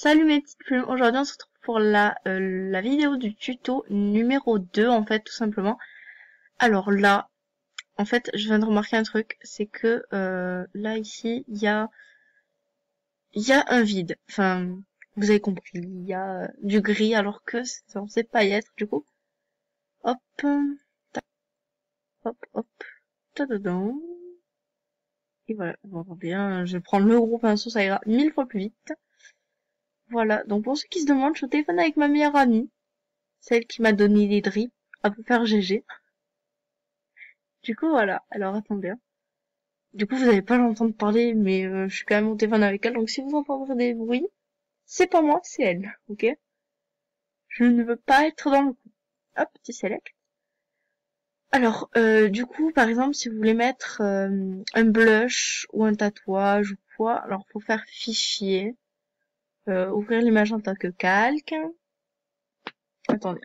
Salut mes petites plumes, aujourd'hui on se retrouve pour la vidéo du tuto numéro 2 en fait tout simplement. Alors là, en fait je viens de remarquer un truc, c'est que là ici il y a un vide, enfin vous avez compris, il y a du gris alors que c'est censé pas y être du coup. Hop, tac, hop, hop, tadadam. Et voilà, bon, bien, je vais prendre le gros pinceau, ça ira 1000 fois plus vite. Voilà, donc pour ceux qui se demandent, je suis au téléphone avec ma meilleure amie. Celle qui m'a donné des drips à peu faire GG. Du coup, voilà. Alors, attendez, hein. Du coup, vous allez pas l'entendre parler, mais je suis quand même au téléphone avec elle. Donc, si vous entendrez des bruits, c'est pas moi, c'est elle. Ok? Je ne veux pas être dans le coup. Hop, petit select. Alors, du coup, par exemple, si vous voulez mettre un blush ou un tatouage ou quoi, alors faut faire fichier, ouvrir l'image en tant que calque. Attendez,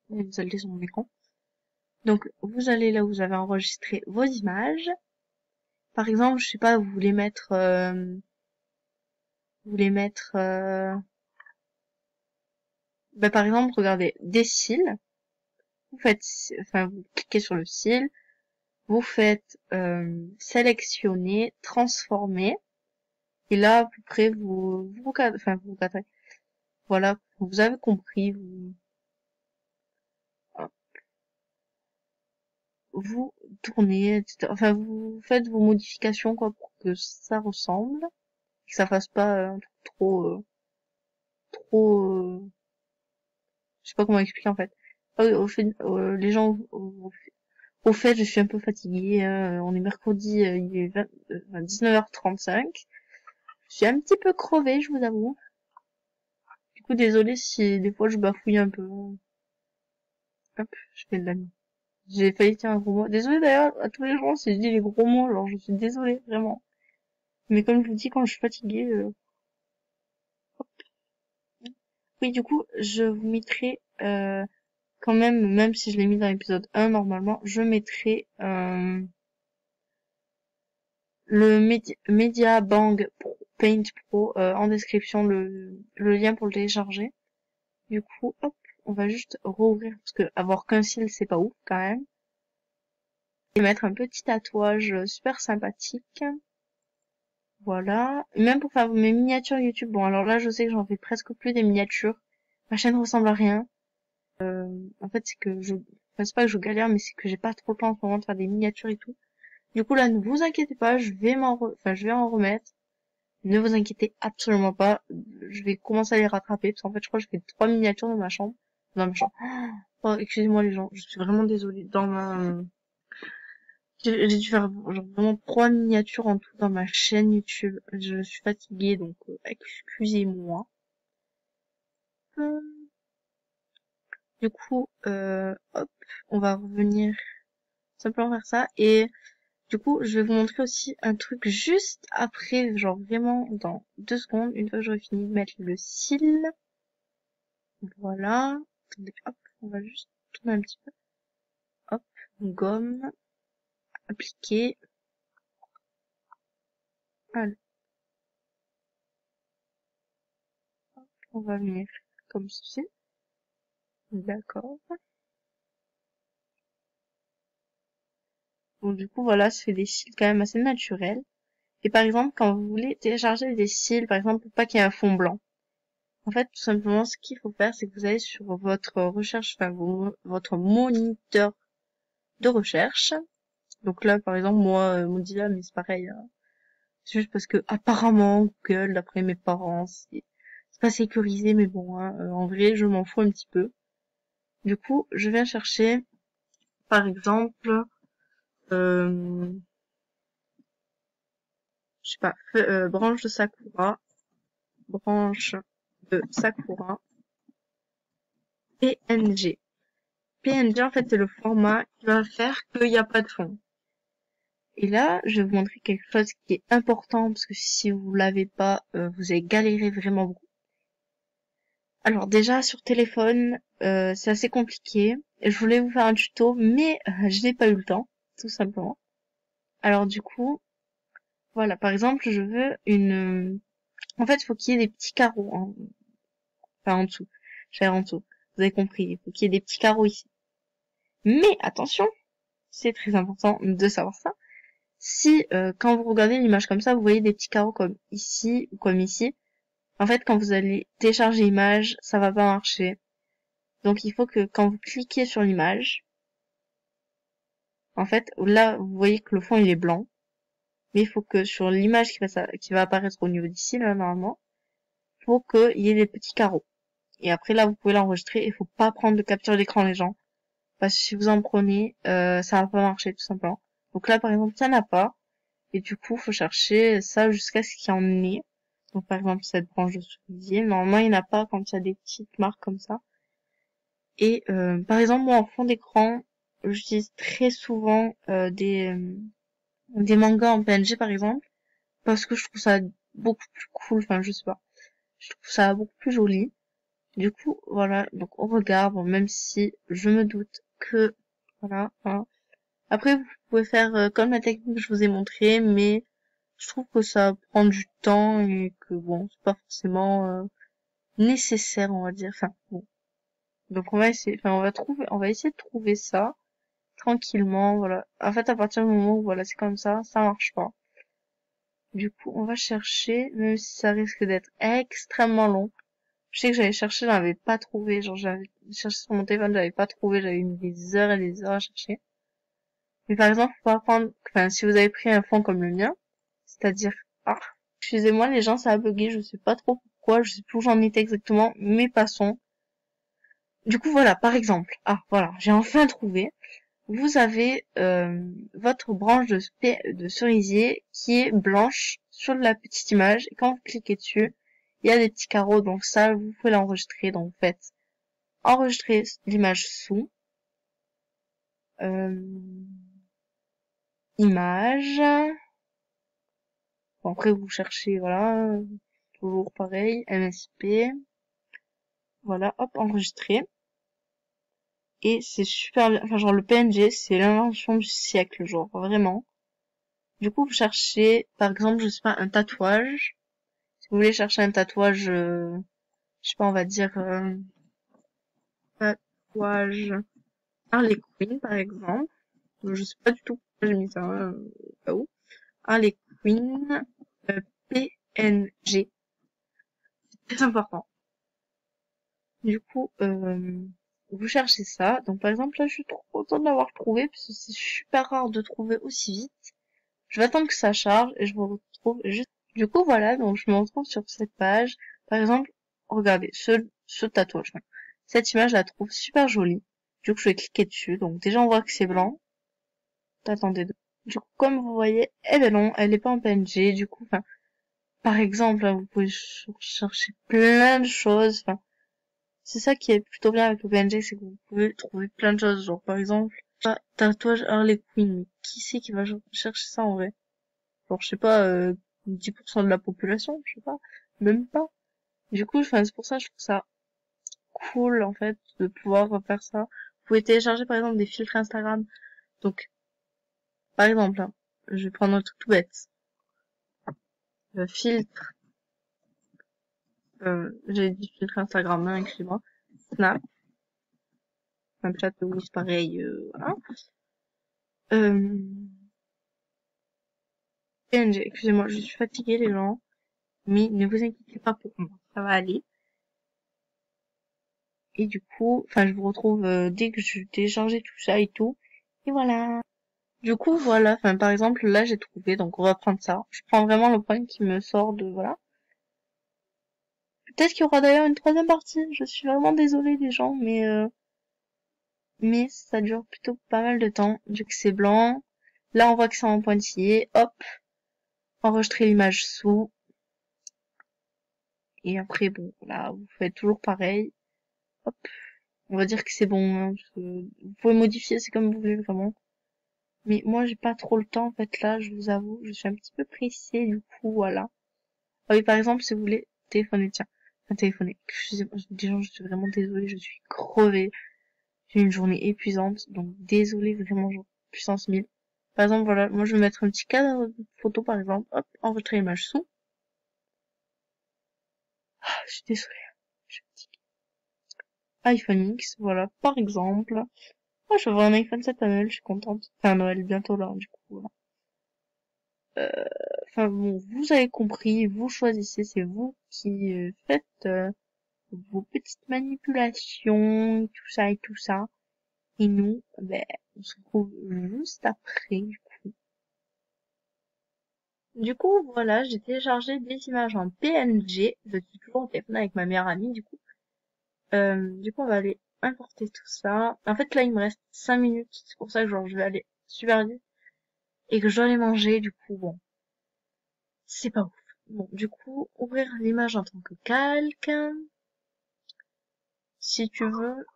vous allez sur mon écran. Donc, vous allez là où vous avez enregistré vos images. Par exemple, je sais pas, vous voulez mettre, par exemple, regardez, des cils. Vous faites, enfin, vous cliquez sur le cil, vous faites sélectionner, transformer, et là, à peu près, vous cadrez. Voilà, vous avez compris, vous tournez, etc. Enfin, vous faites vos modifications, quoi, pour que ça ressemble, que ça fasse pas un truc trop, je sais pas comment expliquer en fait. Au fait, les gens, au fait, je suis un peu fatiguée. On est mercredi, il est 19h35. Je suis un petit peu crevée, je vous avoue. Du coup, désolée si des fois je bafouille un peu. Hop, je fais de la mine. J'ai failli dire un gros mot. Désolée d'ailleurs à tous les gens si je dis les gros mots, alors je suis désolée, vraiment. Mais comme je vous dis, quand je suis fatiguée, oui, du coup, je vous mettrai quand même si je l'ai mis dans l'épisode 1, normalement, je mettrai le Media Bang Paint Pro en description, le lien pour le télécharger. Du coup, hop, on va juste rouvrir parce que avoir qu'un cil c'est pas ouf quand même. Et mettre un petit tatouage super sympathique. Voilà. Même pour faire mes miniatures YouTube. Bon, alors là, je sais que j'en fais presque plus des miniatures. Ma chaîne ressemble à rien. En fait, c'est que enfin, c'est pas que je galère, mais c'est que j'ai pas trop le temps en ce moment de faire des miniatures et tout. Du coup, là, ne vous inquiétez pas, je vais en remettre. Ne vous inquiétez absolument pas. Je vais commencer à les rattraper parce qu'en fait, je crois que j'ai fait 3 miniatures dans ma chambre. Dans ma chambre. Oh, excusez-moi les gens, je suis vraiment désolée. J'ai dû faire genre vraiment 3 miniatures en tout dans ma chaîne YouTube. Je suis fatiguée donc excusez-moi. Du coup, hop, on va revenir simplement faire ça et du coup, je vais vous montrer aussi un truc juste après, genre vraiment dans 2 secondes, une fois que j'aurai fini de mettre le cil. Voilà. Attendez, hop, on va juste tourner un petit peu. Hop, gomme, appliquer. Allez, on va venir comme ceci. D'accord. Donc du coup, voilà, ça fait des cils quand même assez naturels. Et par exemple, quand vous voulez télécharger des cils, par exemple, pour pas qu'il y ait un fond blanc, en fait, tout simplement, ce qu'il faut faire, c'est que vous allez sur votre recherche, enfin, votre moniteur de recherche. Donc là, par exemple, moi, Mozilla, mais c'est pareil, hein. C'est juste parce que, apparemment, Google, d'après mes parents, c'est pas sécurisé, mais bon, hein, en vrai, je m'en fous un petit peu. Du coup, je viens chercher, par exemple, euh, je sais pas, branche de Sakura, branche de Sakura, PNG. PNG, en fait, c'est le format qui va faire qu'il n'y a pas de fond. Et là, je vais vous montrer quelque chose qui est important, parce que si vous l'avez pas, vous allez galérer vraiment beaucoup. Alors déjà, sur téléphone, c'est assez compliqué. Je voulais vous faire un tuto, mais je n'ai pas eu le temps, tout simplement. Alors du coup, voilà, par exemple, je veux une... En fait, il faut qu'il y ait des petits carreaux, hein. Enfin, en dessous. En dessous. Vous avez compris. Il faut qu'il y ait des petits carreaux ici. Mais attention, c'est très important de savoir ça. Si quand vous regardez l'image comme ça, vous voyez des petits carreaux comme ici ou comme ici, en fait, quand vous allez télécharger l'image, ça va pas marcher. Donc, il faut que quand vous cliquez sur l'image, en fait, là, vous voyez que le fond, il est blanc. Mais il faut que sur l'image qui va apparaître au niveau d'ici, là, normalement, il faut qu'il y ait des petits carreaux. Et après, là, vous pouvez l'enregistrer. Il faut pas prendre de capture d'écran, les gens. Parce que si vous en prenez, ça va pas marcher, tout simplement. Donc là, par exemple, ça n'a pas. Et du coup, faut chercher ça jusqu'à ce qu'il y en ait. Donc, par exemple, cette branche de cerisier. Normalement, il n'y en a pas quand il y a des petites marques comme ça. Et, par exemple, moi, en fond d'écran, j'utilise très souvent des mangas en PNG, par exemple. Parce que je trouve ça beaucoup plus cool. Enfin, je sais pas. Je trouve ça beaucoup plus joli. Du coup, voilà. Donc, on regarde, bon, même si je me doute que, voilà, hein. Après, vous pouvez faire comme la technique que je vous ai montré, mais je trouve que ça prend du temps et que bon, c'est pas forcément nécessaire, on va dire. Enfin, bon. Donc on va essayer, enfin on va essayer de trouver ça tranquillement, voilà. En fait, à partir du moment où voilà, c'est comme ça marche pas. Du coup, on va chercher, même si ça risque d'être extrêmement long. Je sais que j'avais cherché, j'avais pas trouvé, genre j'avais cherché sur mon téléphone, j'avais pas trouvé, j'avais mis des heures et des heures à chercher. Mais par exemple, faut pas prendre, enfin, si vous avez pris un fond comme le mien, c'est-à-dire, ah, excusez-moi les gens, ça a bugué, je sais pas trop pourquoi, je sais plus où j'en étais exactement, mais passons. Du coup, voilà, par exemple, ah, voilà, j'ai enfin trouvé. Vous avez votre branche de cerisier qui est blanche sur la petite image, et quand vous cliquez dessus, il y a des petits carreaux, donc ça, vous pouvez l'enregistrer, donc vous faites enregistrer l'image sous, euh, image. Bon, après, vous cherchez, voilà, toujours pareil, MSP. Voilà, hop, enregistré. Et c'est super bien. Enfin, genre, le PNG, c'est l'invention du siècle, genre, vraiment. Du coup, vous cherchez, par exemple, je sais pas, un tatouage. Si vous voulez chercher un tatouage, je sais pas, on va dire, tatouage Harley Quinn, par exemple. Je sais pas du tout pourquoi j'ai mis ça, au cas où. Harley Quinn, PNG. C'est très important. Du coup, vous cherchez ça. Donc par exemple là je suis trop contente de l'avoir trouvé parce que c'est super rare de trouver aussi vite. Je vais attendre que ça charge et je vous retrouve juste. Du coup voilà, donc je me retrouve sur cette page. Par exemple, regardez, ce tatouage. Cette image je la trouve super jolie. Du coup je vais cliquer dessus. Donc déjà on voit que c'est blanc. Attendez. Du coup comme vous voyez, elle est non, elle est pas en PNG. Du coup, enfin, par exemple, là, vous pouvez chercher plein de choses. Enfin, c'est ça qui est plutôt bien avec le PNG, c'est que vous pouvez trouver plein de choses. Genre, par exemple, tatouage Harley Quinn. Mais qui c'est qui va chercher ça en vrai? Genre, je sais pas, 10% de la population, je sais pas. Même pas. Du coup, enfin, c'est pour ça que je trouve ça cool, en fait, de pouvoir faire ça. Vous pouvez télécharger, par exemple, des filtres Instagram. Donc, par exemple, hein, je vais prendre un truc tout bête. Le filtre, j'ai dit filtre Instagram, hein, excusez-moi. Snap. Snapchat, oui, c'est pareil, voilà. PNG, excusez-moi, je suis fatiguée les gens, mais ne vous inquiétez pas pour moi, ça va aller. Et du coup, enfin je vous retrouve dès que je téléchargeais tout ça et tout. Et voilà. Du coup, voilà, enfin par exemple là j'ai trouvé, donc on va prendre ça. Je prends vraiment le point qui me sort de voilà. Peut-être qu'il y aura d'ailleurs une troisième partie. Je suis vraiment désolée les gens, mais ça dure plutôt pas mal de temps. Du coup c'est blanc. Là on voit que c'est en pointillé. Hop, enregistrer l'image sous. Et après bon, là vous faites toujours pareil. Hop. On va dire que c'est bon, hein, parce que vous pouvez modifier, c'est comme vous voulez vraiment. Mais moi, j'ai pas trop le temps, en fait, là, je vous avoue, je suis un petit peu pressée, du coup, voilà. Ah oui, par exemple, si vous voulez téléphoner, tiens, enfin, téléphoner. Excusez-moi, déjà, je suis vraiment désolée, je suis crevée. J'ai une journée épuisante, donc désolée, vraiment, genre, puissance 1000. Par exemple, voilà, moi, je vais mettre un petit cadre de photo, par exemple, hop, enregistrer l'image sous. Ah, je suis désolée, je suis fatiguée. iPhone X, voilà, par exemple. Moi, je vais avoir un iPhone 7 à Noël, je suis contente. Enfin, Noël bientôt là, du coup, voilà. Enfin bon, vous avez compris, vous choisissez, c'est vous qui faites vos petites manipulations, tout ça et tout ça. Et nous, ben, on se retrouve juste après. Du coup, voilà, j'ai téléchargé des images en PNG. Je suis toujours au téléphone avec ma meilleure amie, du coup. Du coup, on va aller importer tout ça. En fait, là, il me reste 5 minutes. C'est pour ça que genre, je vais aller super vite et que je dois aller manger. Du coup, bon, c'est pas ouf. Bon, du coup, ouvrir l'image en tant que calque. Si tu veux.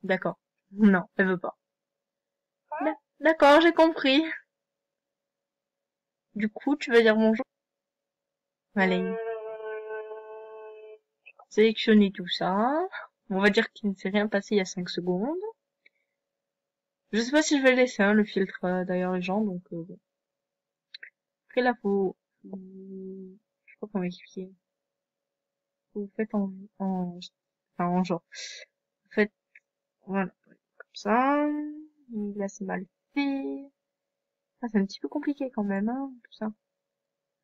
D'accord. Non, elle veut pas. D'accord, j'ai compris. Du coup, tu vas dire bonjour. Allez, sélectionner tout ça. On va dire qu'il ne s'est rien passé il y a 5 secondes. Je sais pas si je vais laisser hein, le filtre d'ailleurs les gens, donc bon. Après là, je sais pas comment expliquer. Vous faites enfin, en genre. Vous faites, voilà, comme ça. Là, c'est mal fait. Ah, c'est un petit peu compliqué quand même, hein, tout ça.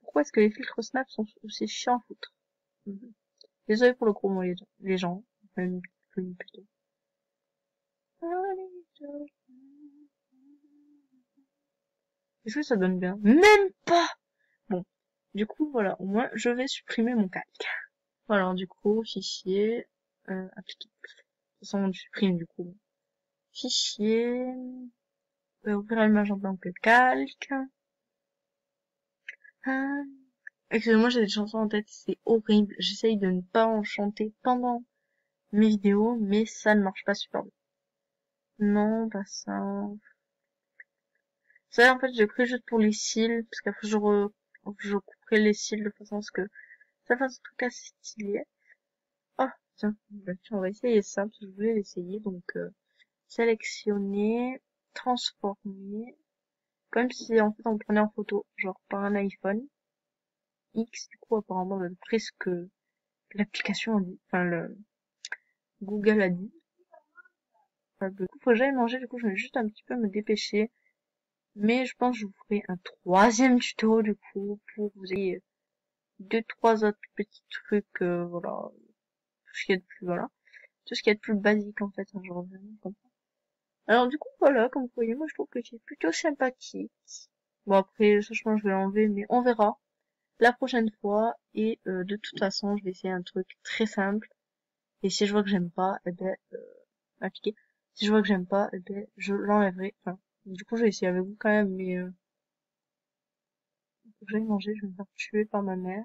Pourquoi est-ce que les filtres Snap sont aussi chiants à foutre? Mhm. Désolé pour le gros mot, les gens. Enfin, plutôt. Est-ce que ça donne bien? Même pas! Bon. Du coup, voilà. Au moins, je vais supprimer mon calque. Voilà, du coup, fichier, appliqué. De toute façon, on supprime, du coup. Fichier, ouvrir l'image en tant que calque. Ah. Excusez-moi, j'ai des chansons en tête, c'est horrible. J'essaye de ne pas en chanter pendant mes vidéos, mais ça ne marche pas super bien. Non, pas ça. Ça, en fait, j'ai pris juste pour les cils, parce qu'après, je couperai les cils de façon à ce que ça fasse un truc assez stylé. Ah, tiens, bah, tiens, on va essayer ça, parce que je voulais l'essayer, donc, sélectionner, transformer, comme si, en fait, on prenait en photo, genre, par un iPhone X, du coup, apparemment, d'après ce que l'application a dit, enfin, le Google a dit. Du coup, faut que j'aille manger, du coup, je vais juste un petit peu me dépêcher. Mais je pense que je vous ferai un troisième tuto, du coup, pour vous ayez deux, trois autres petits trucs, voilà, tout ce qu'il y a de plus, voilà, tout ce qu'il y a de plus basique, en fait, un jour comme ça. Alors, du coup, voilà, comme vous voyez, moi, je trouve que c'est plutôt sympathique. Bon, après, ça, je pense que je vais l'enlever, mais on verra la prochaine fois, et de toute façon, je vais essayer un truc très simple, et si je vois que j'aime pas, eh ben, appliquer. Si je vois que j'aime pas, eh ben, je l'enlèverai, enfin, du coup, je vais essayer avec vous quand même, mais faut que j'aille manger, je vais me faire tuer par ma mère.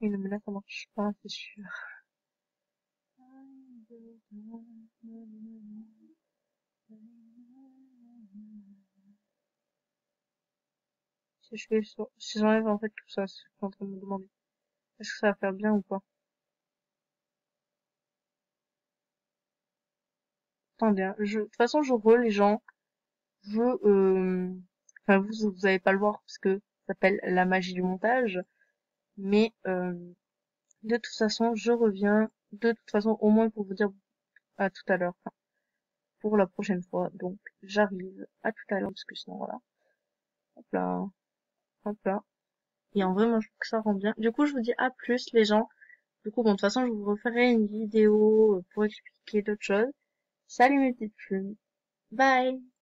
Et non, mais là, ça marche pas, c'est sûr. Si je fais ça, si j'enlève en fait tout ça, c'est ce que je suis en train de me demander. Est-ce que ça va faire bien ou pas? Attendez, hein, de toute façon, je vois les gens, je, enfin, vous allez pas le voir parce que ça s'appelle la magie du montage, mais, de toute façon, je reviens, de toute façon, au moins pour vous dire à tout à l'heure, enfin, pour la prochaine fois. Donc, j'arrive à tout à l'heure parce que sinon, voilà. Hop là, hop là. Et en vrai, moi, je trouve que ça rend bien. Du coup, je vous dis à plus, les gens. Du coup, bon, de toute façon, je vous referai une vidéo pour expliquer d'autres choses. Salut mes petites plumes. Bye!